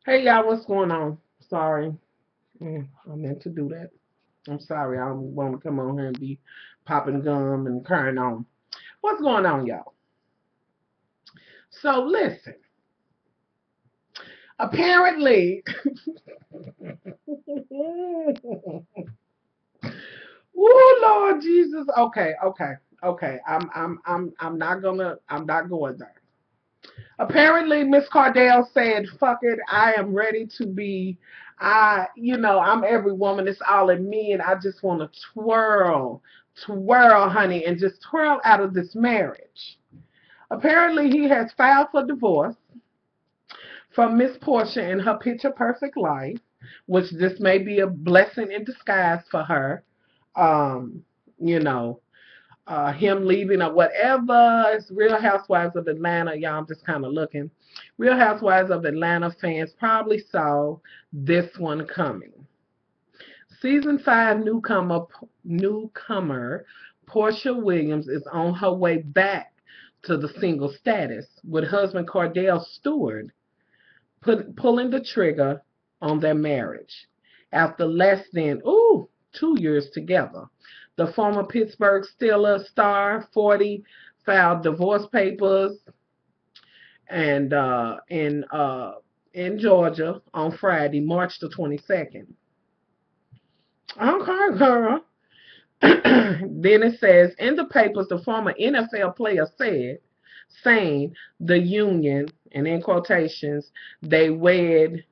Hey y'all, what's going on? Sorry, I meant to do that. I'm sorry. I don't want to come on here and be popping gum and carrying on. What's going on, y'all? So listen. Apparently, oh Lord Jesus. Okay. I'm not going there. Apparently, Miss Kordell said, "Fuck it, I am ready to be. I'm every woman. It's all in me, and I just want to twirl, honey, and just twirl out of this marriage." Apparently, he has filed for divorce from Miss Porsha in her picture perfect life, which this may be a blessing in disguise for her. Um, you know, him leaving or whatever. It's Real Housewives of Atlanta. Y'all, I'm just kind of looking. Real Housewives of Atlanta fans probably saw this one coming. Season 5 newcomer Porsha Williams is on her way back to the single status with husband Kordell Stewart pulling the trigger on their marriage after less than 2 years together. The former Pittsburgh Steelers star, 40, filed divorce papers and in Georgia on Friday, March the 22nd. Okay, girl. Then it says in the papers, the former NFL player said, saying the union, and in quotations, they wed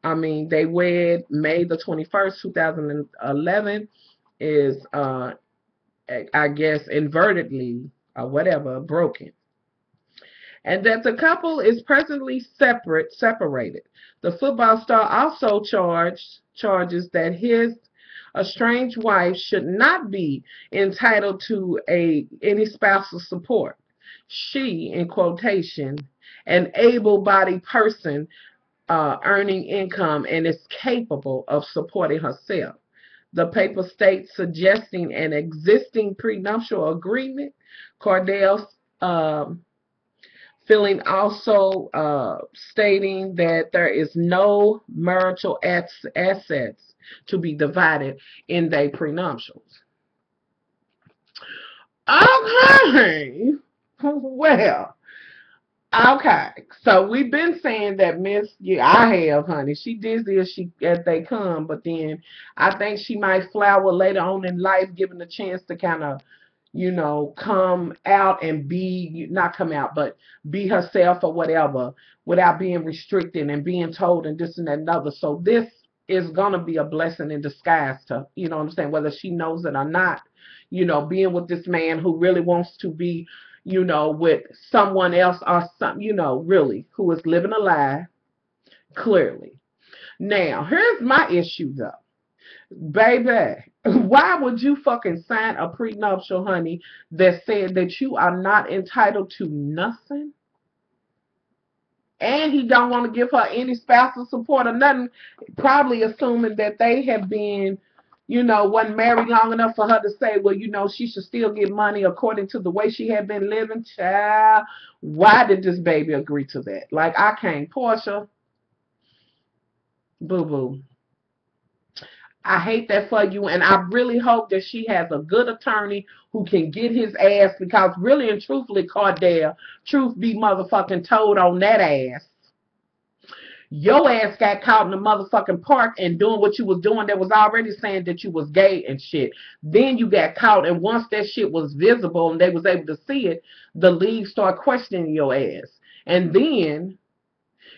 they wed May the 21st, 2011, is, I guess, invertedly or whatever, broken. And that the couple is presently separated. The football star also charges that his estranged wife should not be entitled to any spousal support. She, in quotation, an able-bodied person earning income and is capable of supporting herself. The paper states suggesting an existing prenuptial agreement. Kordell feeling also stating that there is no marital assets to be divided in their prenuptials. Okay. Well, okay, so we've been saying that Miss, yeah, I have, honey. She dizzy as they come, but then I think she might flower later on in life, given the chance to kind of, come out and be not come out, but be herself or whatever, without being restricted and being told and this and that and other. So this is gonna be a blessing in disguise to, what I'm saying, whether she knows it or not. Being with this man who really wants to be with someone else or some, really, who is living a lie, clearly. Now, here's my issue though. Baby, why would you fucking sign a prenuptial, honey, that said that you are not entitled to nothing? And he don't want to give her any spousal support or nothing, probably assuming that they have been, wasn't married long enough for her to say, well, she should still get money according to the way she had been living. Child, why did this baby agree to that? Like, I can't. Porsha, boo-boo. I hate that for you, and I really hope that she has a good attorney who can get his ass, because really and truthfully, Kordell, truth be motherfucking told on that ass. Your ass got caught in the motherfucking park and doing what you was doing that was already saying that you was gay and shit. Then you got caught, and once that shit was visible and they was able to see it, the league started questioning your ass. And then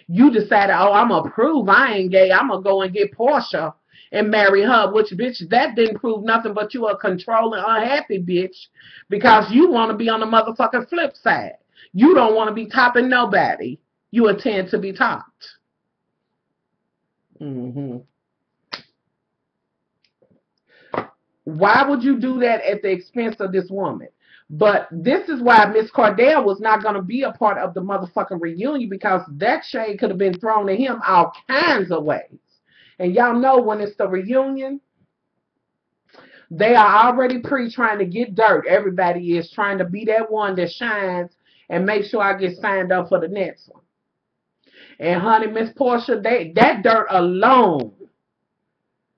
you decided, oh, I'm going to prove I ain't gay. I'm going to go and get Porsha and marry her, which, bitch, that didn't prove nothing but you a controlling, unhappy bitch, because you want to be on the motherfucking flip side. You don't want to be topping nobody. You intend to be topped. hmm Why would you do that at the expense of this woman? But this is why Miss Kordell was not going to be a part of the motherfucking reunion, because that shade could have been thrown at him all kinds of ways. And y'all know when it's the reunion, they are already trying to get dirt. Everybody is trying to be that one that shines and make sure I get signed up for the next one. And honey, Miss Porsha, that dirt alone.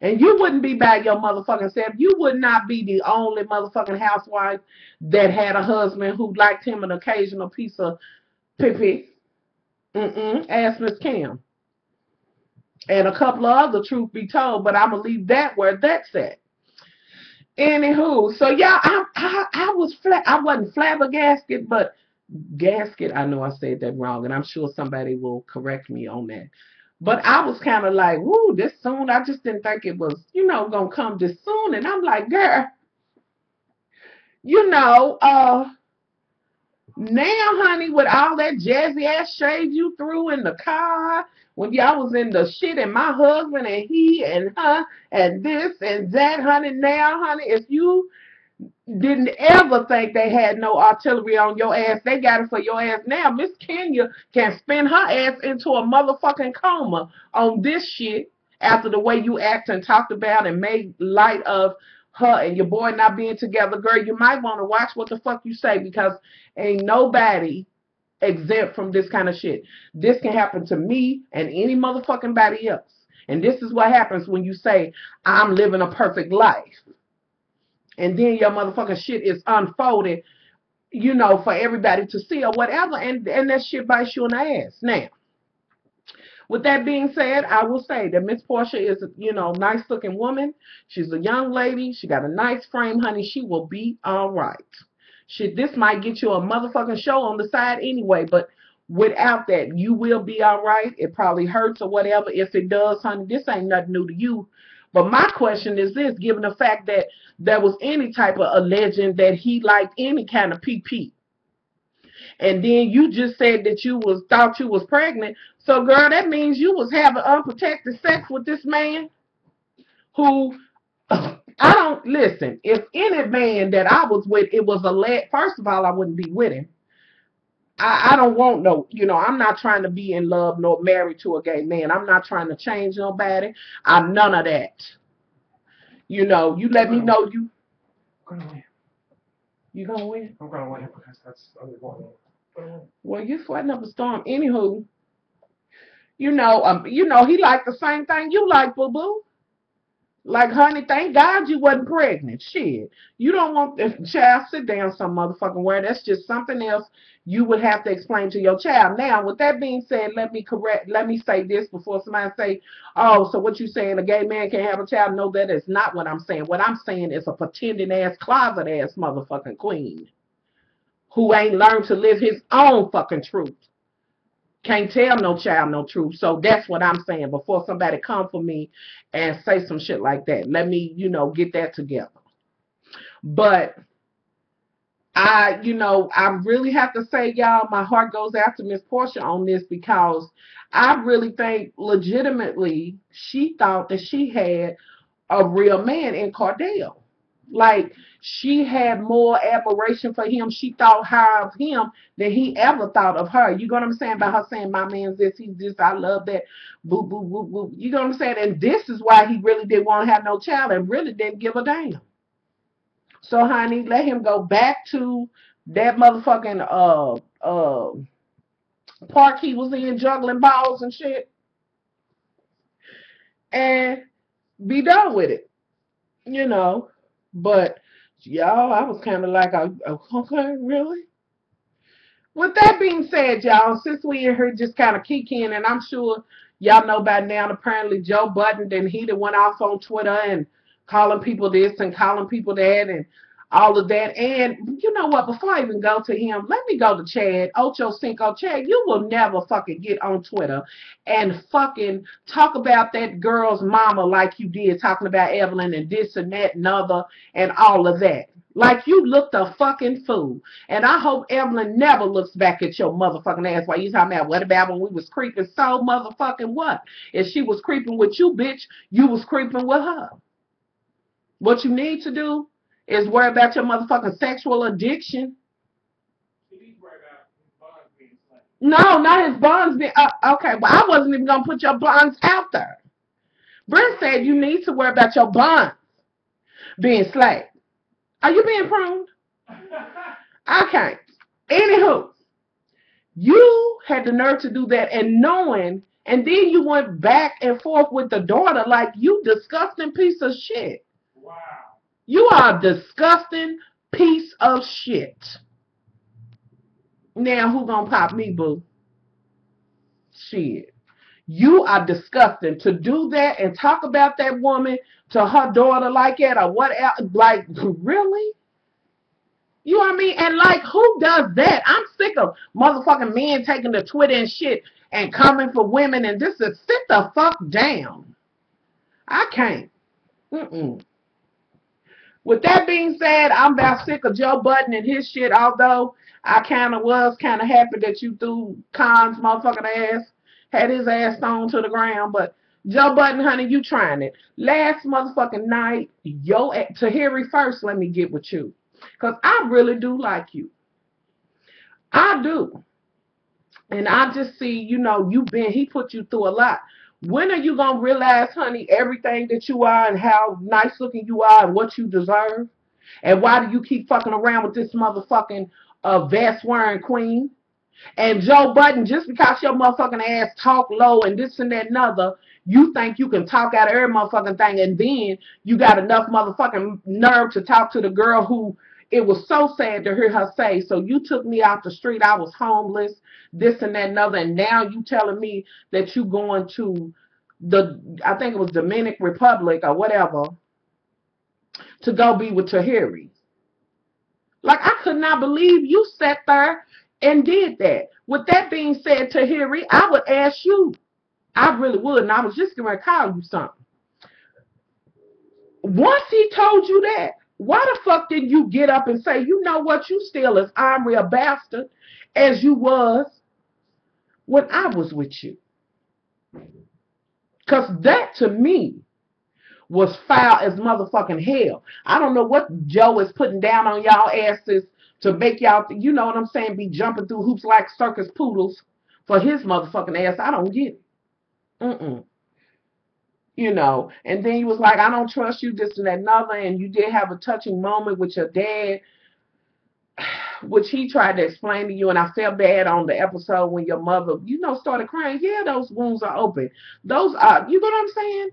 And you wouldn't be by your motherfucking self. You would not be the only motherfucking housewife that had a husband who liked him an occasional piece of pee-pee. Ask Miss Kim. And a couple of other, truth be told, but I'm going to leave that where that's at. Anywho, so y'all, I wasn't flabbergasted, but gasket, I know I said that wrong, and I'm sure somebody will correct me on that. But I was kind of like, woo, this soon. I just didn't think it was, gonna come this soon. And I'm like, girl, now, honey, with all that jazzy ass shade you threw in the car, when y'all was in the shit, and my husband and he and her and this and that, honey, now, honey, if you didn't ever think they had no artillery on your ass, they got it for your ass now. Miss Kenya can spin her ass into a motherfucking coma on this shit after the way you act and talked about and made light of her and your boy not being together. Girl, you might want to watch what the fuck you say, because ain't nobody exempt from this kind of shit. This can happen to me and any motherfucking body else. And this is what happens when you say, I'm living a perfect life. And then your motherfucking shit is unfolded, for everybody to see or whatever, and that shit bites you in the ass. Now, with that being said, I will say that Miss Porsha is a, nice looking woman. She's a young lady. She got a nice frame, honey. She will be all right. This might get you a motherfucking show on the side anyway, but without that, you will be all right. It probably hurts or whatever. If it does, honey, this ain't nothing new to you. But my question is this, given the fact that there was any type of alleging that he liked any kind of PP. And then you just said that thought you was pregnant. So, girl, that means you was having unprotected sex with this man who, listen, if any man that I was with, it was first of all, I wouldn't be with him. I don't want no, I'm not trying to be in love nor married to a gay man. I'm not trying to change nobody. I'm none of that. You let me know you. I'm gonna win. You gonna win? I'm gonna win because that's only one. Well, you sweating up a storm. Anywho, he liked the same thing you like, boo-boo. Like, honey, thank God you wasn't pregnant. Shit. You don't want the child sit down some motherfucking where. That's just something else you would have to explain to your child. Now, with that being said, let me say this before somebody say, oh, so what you saying, a gay man can't have a child? No, that is not what I'm saying. What I'm saying is a pretending ass, closet ass motherfucking queen who ain't learned to live his own fucking truth. Can't tell no child no truth. So that's what I'm saying before somebody come for me and say some shit like that. Let me, get that together. But I really have to say, y'all, my heart goes out to Miss Porsha on this, because I really think legitimately she thought that she had a real man in Kordell. Like, she had more admiration for him. She thought higher of him than he ever thought of her. You know what I'm saying? By her saying, my man's this, he's this, I love that, boo, boo, boo, boo. You know what I'm saying? And this is why he really didn't want to have no child and really didn't give a damn. So, honey, let him go back to that motherfucking park he was in, juggling balls and shit, and be done with it. But y'all, I was kind of like, okay, really? With that being said, y'all, since we in here just kind of kicking, and I'm sure y'all know by now, apparently Joe Budden, then he done went off on Twitter and calling people this and calling people that and all of that. And you know what? Before I even go to him, let me go to Chad. Ocho Cinco. Chad, you will never fucking get on Twitter and fucking talk about that girl's mama like you did, talking about Evelyn and this and that and other and all of that. Like, you looked a fucking fool. And I hope Evelyn never looks back at your motherfucking ass while you talking about what about when we was creeping. So motherfucking what? If she was creeping with you, bitch, you was creeping with her. What you need to do is worry about your motherfucking sexual addiction. He needs to worry about his bonds being slain. No, not his bonds being... okay, well, I wasn't even going to put your bonds out there. Brent said you need to worry about your bonds being slayed. Are you being pruned? Okay. Anywho, You had the nerve to do that, and knowing, and then you went back and forth with the daughter like you disgusting piece of shit. Wow. You are a disgusting piece of shit. Now who gonna pop me, boo? Shit. You are disgusting to do that and talk about that woman to her daughter like that or whatever. Like, really? You know what I mean? And like, who does that? I'm sick of motherfucking men taking to Twitter and shit and coming for women and this is sit the fuck down. I can't. Mm-mm. With that being said, I'm about sick of Joe Budden and his shit, although I was kind of happy that you threw Khan's motherfucking ass, had his ass thrown to the ground, but Joe Budden, honey, you trying it. Last motherfucking night, Tahiri first, let me get with you. Because I really do like you. I do. And I just see, he put you through a lot. When are you going to realize, honey, everything that you are and how nice looking you are and what you deserve? And why do you keep fucking around with this motherfucking vest wearing queen? And Joe Budden, just because your motherfucking ass talk low and this and that and other, you think you can talk out of every motherfucking thing, and then you got enough motherfucking nerve to talk to the girl who it was so sad to hear her say, so you took me out the street, I was homeless, this and that and other, and now you telling me that you going to I think it was Dominican Republic or whatever, to go be with Tahiri. Like, I could not believe you sat there and did that. With that being said, Tahiri, I would ask you. I really would, and I was just going to call you something. Once he told you that, why the fuck didn't you get up and say, you know what, you still as ornery a bastard as you was when I was with you? Because that, to me, was foul as motherfucking hell. I don't know what Joe is putting down on y'all asses to make y'all, you know what I'm saying, be jumping through hoops like circus poodles for his motherfucking ass. I don't get it. Mm-mm. And then you was like, I don't trust you, this and that and other, and you did have a touching moment with your dad, which he tried to explain to you, and I felt bad on the episode when your mother, started crying. Yeah, those wounds are open. Those are, you know what I'm saying?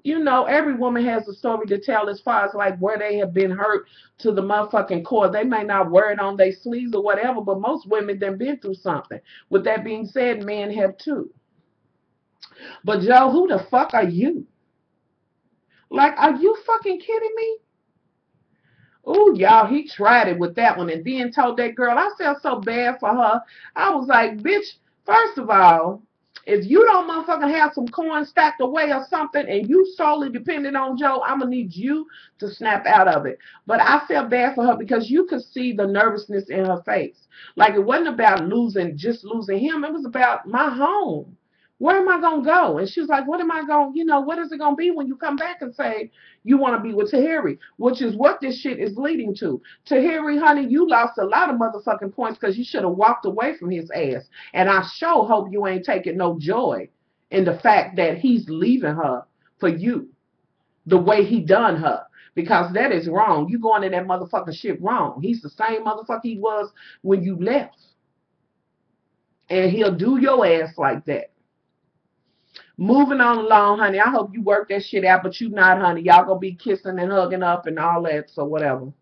Every woman has a story to tell as far as like where they have been hurt to the motherfucking core. They may not wear it on their sleeves or whatever, but most women done been through something. With that being said, men have too. But Joe, who the fuck are you? Like, are you fucking kidding me? Ooh, y'all, he tried it with that one and then told that girl, I felt so bad for her. I was like, bitch, first of all, if you don't motherfucking have some coin stacked away or something and you solely dependent on Joe, I'm going to need you to snap out of it. But I felt bad for her because you could see the nervousness in her face. Like, it wasn't about just losing him. It was about my home. Where am I going to go? And she was like, what am I going, what is it going to be when you come back and say you want to be with Tahiri? Which is what this shit is leading to. Tahiri, honey, you lost a lot of motherfucking points because you should have walked away from his ass. And I sure hope you ain't taking no joy in the fact that he's leaving her for you the way he done her. Because that is wrong. You going in that motherfucking shit wrong. He's the same motherfucker he was when you left. And he'll do your ass like that. Moving on along, honey. I hope you work that shit out, but you not, honey. Y'all gonna be kissing and hugging up and all that, so whatever.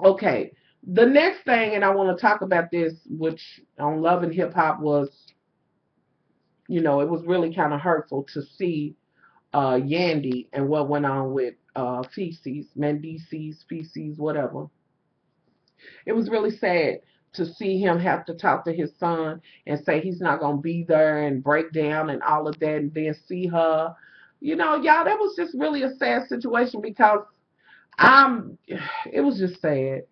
Okay. The next thing, and I want to talk about this, which on Love and Hip Hop was, it was really kind of hurtful to see Yandy and what went on with Feces, whatever. It was really sad to see him have to talk to his son and say he's not going to be there and break down and all of that, and then see her. Y'all, that was just really a sad situation because it was just sad.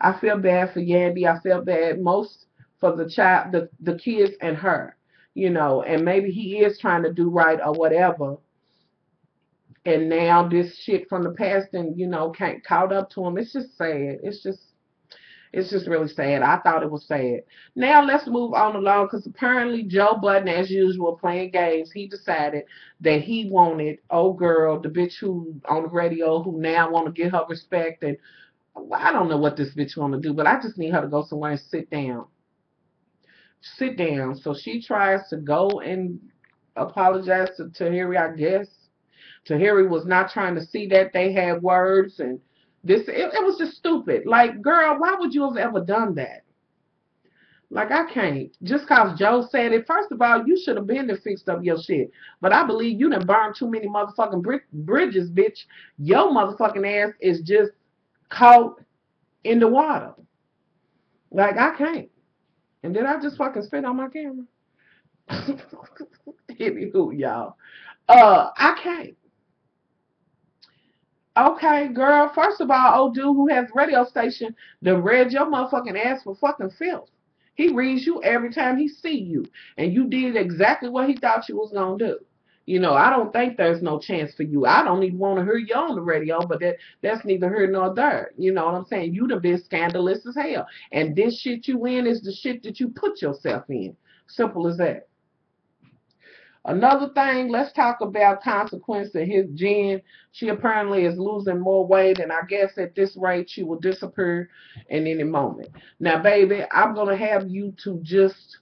I feel bad for Yandy. I feel bad most for the child, the kids and her, and maybe he is trying to do right or whatever. And now this shit from the past and, can't caught up to him. It's just sad. It's just really sad. I thought it was sad. Now let's move on along because apparently Joe Budden, as usual, playing games, he decided that he wanted old girl, the bitch who on the radio who now want to get her respect and Well, I don't know what this bitch want to do, but I just need her to go somewhere and sit down. Sit down. So she tries to go and apologize to Harry, I guess. To Harry was not trying to see that they had words and this. It was just stupid. Like, girl, why would you have ever done that? Like, I can't. Just cause Joe said it. First of all, you should have been to fixed up your shit. But I believe you done burned too many motherfucking bridges, bitch. Your motherfucking ass is just caught in the water. Like, I can't. And did I just fucking spit on my camera? Anywho, y'all. I can't. Okay, girl. First of all, old dude who has a radio station done read your motherfucking ass for fucking filth. He reads you every time he see you. And you did exactly what he thought you was gonna do. You know, I don't think there's no chance for you. I don't even want to hear you on the radio, but that's neither here nor there. You know what I'm saying? You done been scandalous as hell. And this shit you in is the shit that you put yourself in. Simple as that. Another thing, let's talk about Consequence and his Jen. She apparently is losing more weight, and I guess at this rate she will disappear in any moment. Now, baby, I'm going to have you to just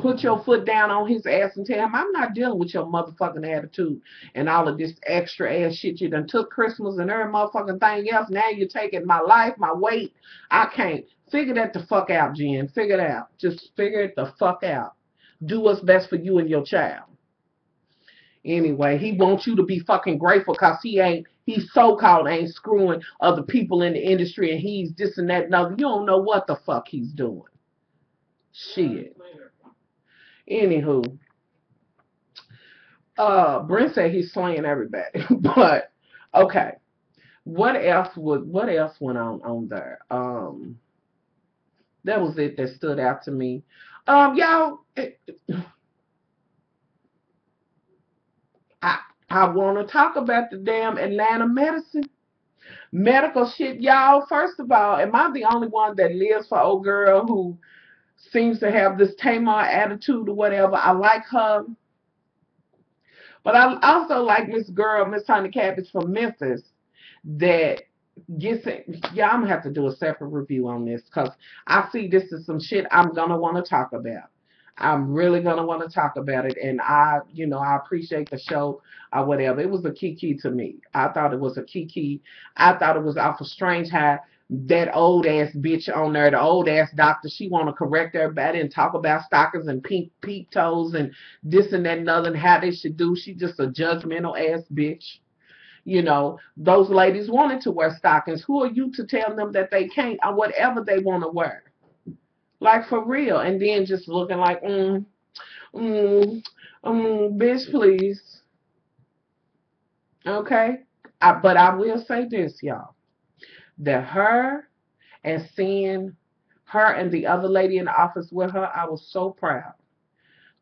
put your foot down on his ass and tell him, I'm not dealing with your motherfucking attitude and all of this extra ass shit you done took Christmas and every motherfucking thing else. Now you're taking my life, my weight. I can't. Figure that the fuck out, Jen. Figure it out. Just figure it the fuck out. Do what's best for you and your child. Anyway, he wants you to be fucking grateful because he so-called ain't screwing other people in the industry and he's this and that and other. You don't know what the fuck he's doing. Shit. Anywho, Brent said he's slaying everybody. But, okay. What else went on there? That was it that stood out to me. Y'all, I want to talk about the damn Atlanta medical shit, y'all. First of all, am I the only one that lives for old girl who seems to have this Tamar attitude or whatever? I like her, but I also like Miss Honey Cabbage from Memphis that gets it. Yeah, I'm gonna have to do a separate review on this because I see this is some shit I'm gonna want to talk about. I'm really gonna want to talk about it, and I appreciate the show or whatever. It was a key to me. I thought it was a key. I thought it was awful strange how that old ass bitch on there, the old ass doctor, she want to correct everybody and talk about stockings and pink toes and this and that and other and how they should do. She just a judgmental ass bitch. You know, those ladies wanted to wear stockings. Who are you to tell them that they can't or whatever they want to wear? Like, for real. And then just looking like, bitch, please. Okay? But I will say this, y'all. That her and seeing her and the other lady in the office with her, I was so proud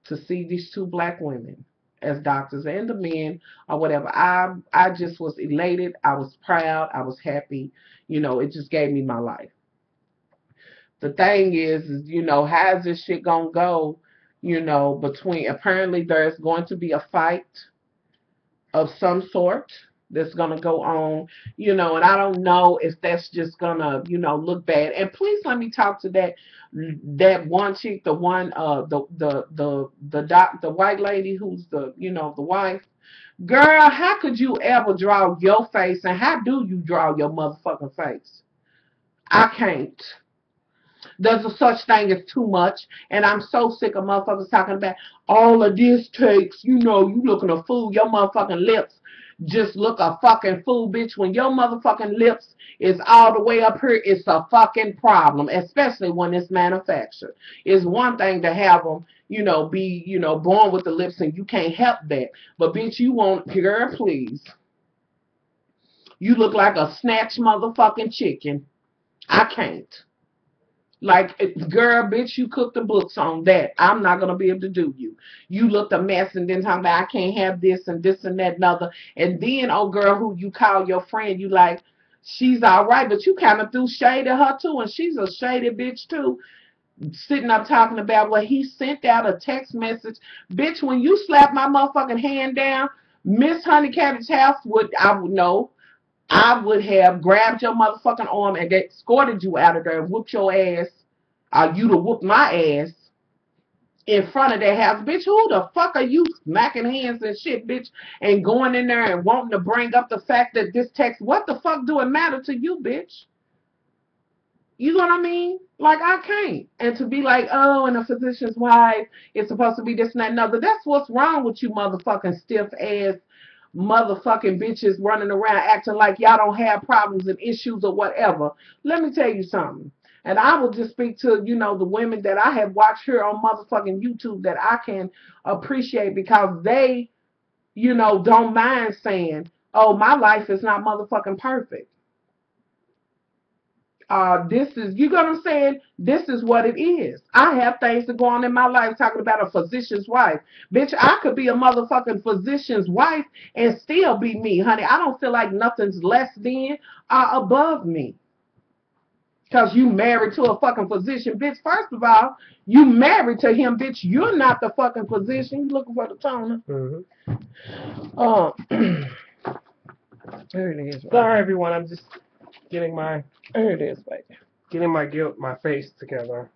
to see these two black women as doctors and the men or whatever. I just was elated. I was proud. I was happy. You know, it just gave me my life. The thing is, how's this shit gonna go, between, apparently there's going to be a fight of some sort that's gonna go on, and I don't know if that's just gonna, look bad. And please let me talk to that one chick, the one, the white lady who's the wife. Girl, how could you ever draw your face, and how do you draw your motherfucking face? I can't. There's a such thing as too much, and I'm so sick of motherfuckers talking about all of this takes, you looking a fool, your motherfucking lips just look a fucking fool, bitch. When your motherfucking lips is all the way up here, it's a fucking problem, especially when it's manufactured. It's one thing to have them, be, born with the lips and you can't help that, but bitch, you want, girl, please. You look like a snatched motherfucking chicken. I can't. Like, girl, bitch, you cooked the books on that. I'm not going to be able to do you. You looked a mess and then talking about I can't have this and that and other. And then, oh, girl, who you call your friend, you like, she's all right, but you kind of threw shade at her, too, and she's a shady bitch, too. Sitting up talking about, well, he sent out a text message. Bitch, when you slap my motherfucking hand down, Miss Honey Cabbage's house I would know. I would have grabbed your motherfucking arm and escorted you out of there and whooped your ass. You'd have whooped my ass in front of that house. Bitch, who the fuck are you smacking hands and shit, bitch, and going in there and wanting to bring up the fact that this text, what the fuck do it matter to you, bitch? You know what I mean? Like, I can't. And to be like, oh, and a physician's wife, it's supposed to be this and that and other. That's what's wrong with you motherfucking stiff ass motherfucking bitches running around acting like y'all don't have problems and issues or whatever. Let me tell you something. And I will just speak to, you know, the women that I have watched here on motherfucking YouTube that I can appreciate because they, you know, don't mind saying, oh, my life is not motherfucking perfect. This is, you know what I'm saying? This is what it is. I have things that go on in my life talking about a physician's wife. Bitch, I could be a motherfucking physician's wife and still be me, honey. I don't feel like nothing's less than or above me. Because you married to a fucking physician, bitch. First of all, you married to him, bitch. You're not the fucking physician. You looking for the toner? There it is. Right? Sorry, everyone. I'm just getting my There it is, baby. my face together.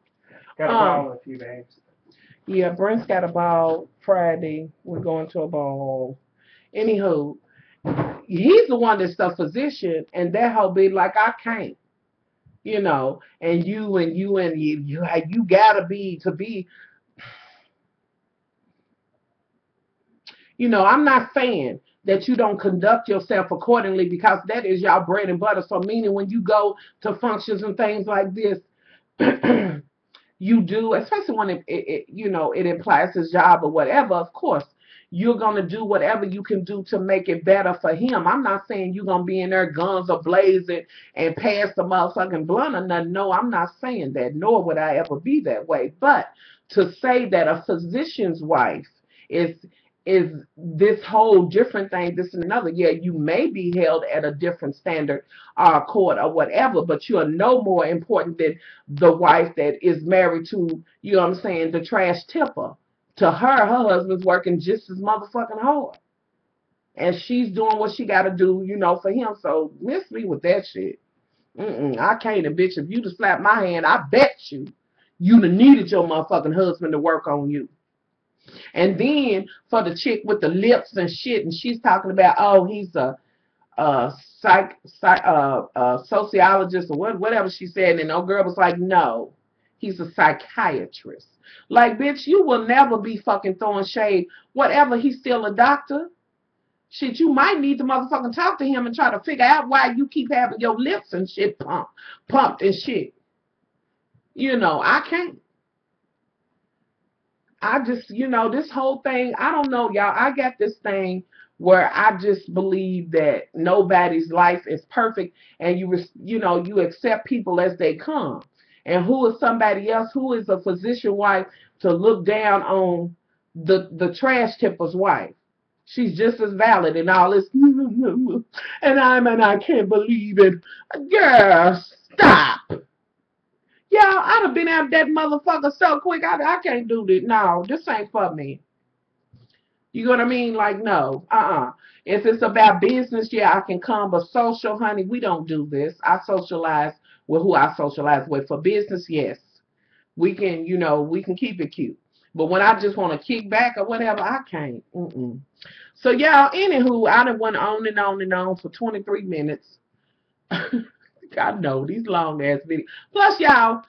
Got a ball in a few days. Yeah, Brent's got a ball Friday. We're going to a ball. Anywho, he's the one that's the physician, and that whole be like, I can't. You know, and you gotta be to be. You know, I'm not saying that you don't conduct yourself accordingly because that is y'all bread and butter. So meaning when you go to functions and things like this, you do, especially when it you know, it implies his job or whatever, of course, you're going to do whatever you can do to make it better for him. I'm not saying you're going to be in there guns a blazing and pass the motherfucking blunt or nothing. No, I'm not saying that, nor would I ever be that way. But to say that a physician's wife is this whole different thing, this and another. Yeah, you may be held at a different standard court or whatever, but you are no more important than the wife that is married to, you know what I'm saying, the trash tipper. To her husband's working just as motherfucking hard. And she's doing what she got to do, you know, for him. So miss me with that shit. I can't, and bitch, if you'd have slapped my hand, I bet you'd have needed your motherfucking husband to work on you. And then for the chick with the lips and shit, and she's talking about, oh, he's a sociologist or whatever she said, and old girl was like, no, he's a psychiatrist. Like, bitch, you will never be fucking throwing shade. Whatever, he's still a doctor. Shit, you might need to motherfucking talk to him and try to figure out why you keep having your lips and shit pumped and shit. You know, I can't. I just, you know, this whole thing, I don't know, y'all. I got this thing where I just believe that nobody's life is perfect, and you know, you accept people as they come. And who is somebody else? Who is a physician wife to look down on the trash tipper's wife? She's just as valid and all this. And I can't believe it. Girl, stop. Y'all, I'd have been out that motherfucker so quick. I can't do this. No, this ain't for me. You know what I mean? Like, no. If it's about business, yeah, I can come. But social, honey, we don't do this. I socialize with who I socialize with. For business, yes. We can, you know, we can keep it cute. But when I just want to kick back or whatever, I can't. So, y'all, anywho, I done went on and on and on for 23 minutes. I know, these long ass videos. Plus, y'all,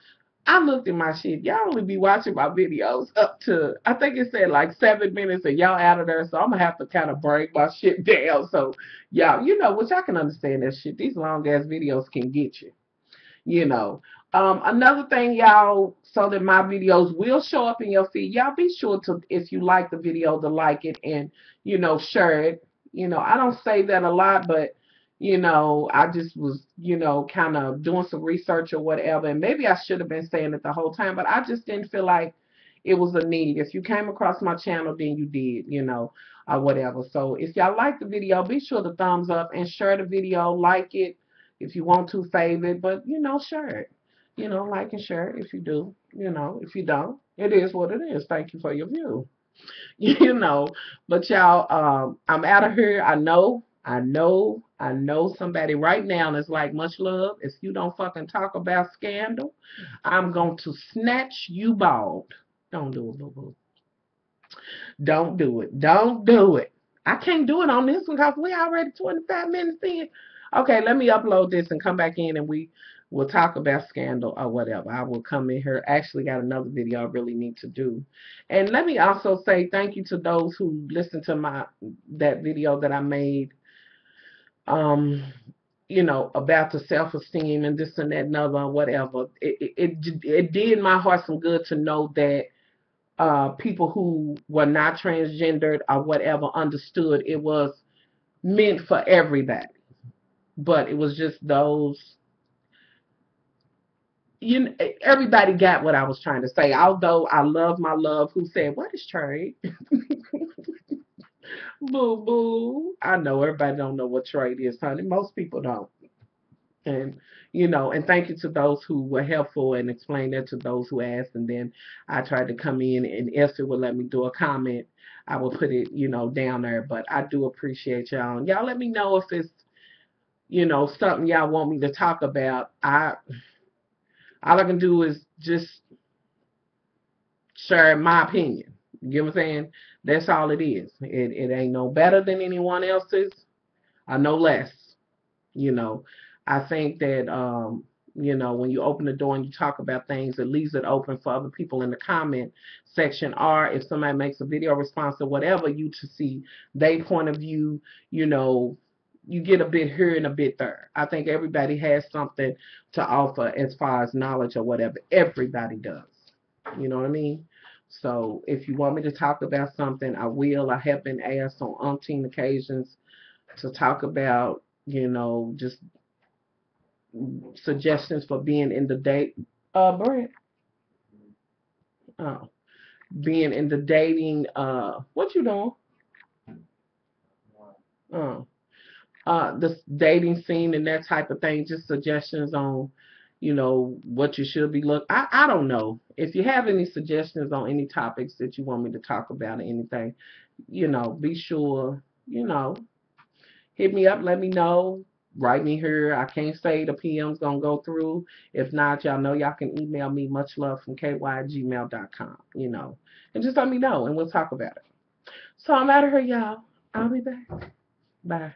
I looked at my shit. Y'all only be watching my videos up to, I think it said like 7 minutes, and y'all out of there. So I'm gonna have to kind of break my shit down. So y'all, you know, which I can understand that shit. These long ass videos can get you. You know. Another thing, y'all, so that my videos will show up in your feed, y'all be sure to, if you like the video, to like it and, you know, share it. You know, I don't say that a lot, but you know, I just was, you know, kind of doing some research or whatever, and maybe I should have been saying it the whole time, but I just didn't feel like it was a need. If you came across my channel, then you did, you know, or whatever. So if y'all like the video, be sure to thumbs up and share the video, like it. If you want to, fave it, but, you know, share it. You know, like and share it if you do. You know, if you don't, it is what it is. Thank you for your view. You know, but y'all, I'm out of here. I know I know somebody right now that's like, much love. If you don't fucking talk about scandal, I'm going to snatch you bald. Don't do it, boo boo. Don't do it. Don't do it. I can't do it on this one because we already 25 minutes in. Okay, let me upload this and come back in and we will talk about scandal or whatever. I will come in here. Actually got another video I really need to do. And let me also say thank you to those who listened to that video that I made um about the self-esteem and this and that and other whatever. It did my heart some good to know that people who were not transgendered or whatever understood it was meant for everybody. But it was just those, everybody got what I was trying to say. Although I love my love who said, what is trade? Boo boo. I know everybody don't know what trade is, honey. Most people don't. And and thank you to those who were helpful and explained that to those who asked. And then I tried to come in and Esther would let me do a comment. I will put it down there. But I do appreciate y'all, and y'all let me know if it's something y'all want me to talk about. All I can do is just share my opinion. You get what I'm saying? That's all it is. It ain't no better than anyone else's or no less. You know, I think that, when you open the door and you talk about things, it leaves it open for other people in the comment section, or if somebody makes a video response or whatever, you to see their point of view. You get a bit here and a bit there. I think everybody has something to offer as far as knowledge or whatever. Everybody does. You know what I mean? So if you want me to talk about something, I will. I have been asked on umpteen occasions to talk about, just suggestions for being in the date. Brent. Oh, being in the dating. What you doing? Oh, the dating scene and that type of thing. Just suggestions on, what you should be look. I don't know. If you have any suggestions on any topics that you want me to talk about or anything, be sure, hit me up, let me know, write me here. I can't say the PM's gonna go through. If not, y'all know y'all can email me muchlovefromky@gmail.com, and just let me know and we'll talk about it. So I'm out of here, y'all. I'll be back. Bye.